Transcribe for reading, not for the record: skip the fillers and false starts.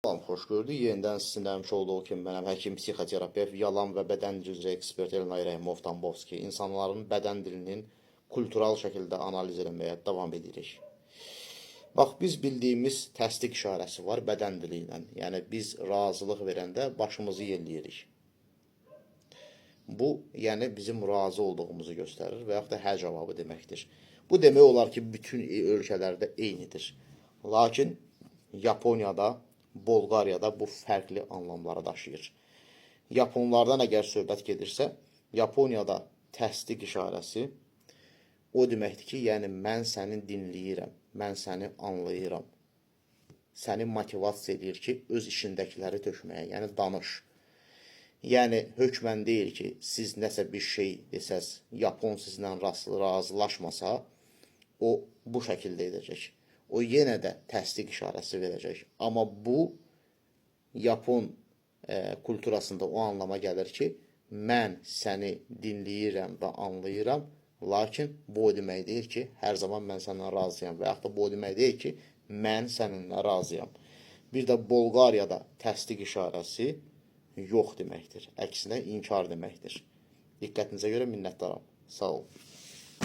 Salam, xoş gördük. Yenidən sizinlə həmişə olduğu kimi mənəm həkim, psixoterapevt, yalan və bədən dili üzrə ekspert Elnay Rəhimov-Tambovski. İnsanların bədən dilinin kultural şəkildə analiz etməyə davam edirik. Bax, biz bildiyimiz təsdiq işarəsi var bədən dili ilə. Yəni, biz razılıq verəndə başımızı yelləyirik. Bu, yəni bizim razı olduğumuzu göstərir və yaxud da hə cavabı deməkdir. Bu demək olar ki, bütün ölkələrdə eynidir. Lakin Yaponiyada, Bolqariyada bu fərqli anlamları daşıyır. Yaponlardan əgər söhbət gedirsə, Yaponiyada təsdiq işarəsi o deməkdir ki, yəni mən səni dinləyirəm, mən səni anlayıram. Səni motivasiya edir ki, öz işindəkiləri tökməyə, yəni danış. Yəni hökmən deyir ki, siz nəsə bir şey desəz, Yapon sizlə razılaşmasa, o bu şəkildə edəcək. O yenə də təsdiq işarəsi verəcək. Amma bu, Yapon kulturasında o anlama gəlir ki, mən səni dinləyirəm və anlayıram, lakin bu o demək deyil ki, hər zaman mən səndən razıyam və yaxud da bu o demək deyil ki, mən səninlə razıyam. Bir də Bolqariyada təsdiq işarəsi yox deməkdir. Əksinə inkar deməkdir. Diqqətinizə görə minnətdaram. Sağ olun.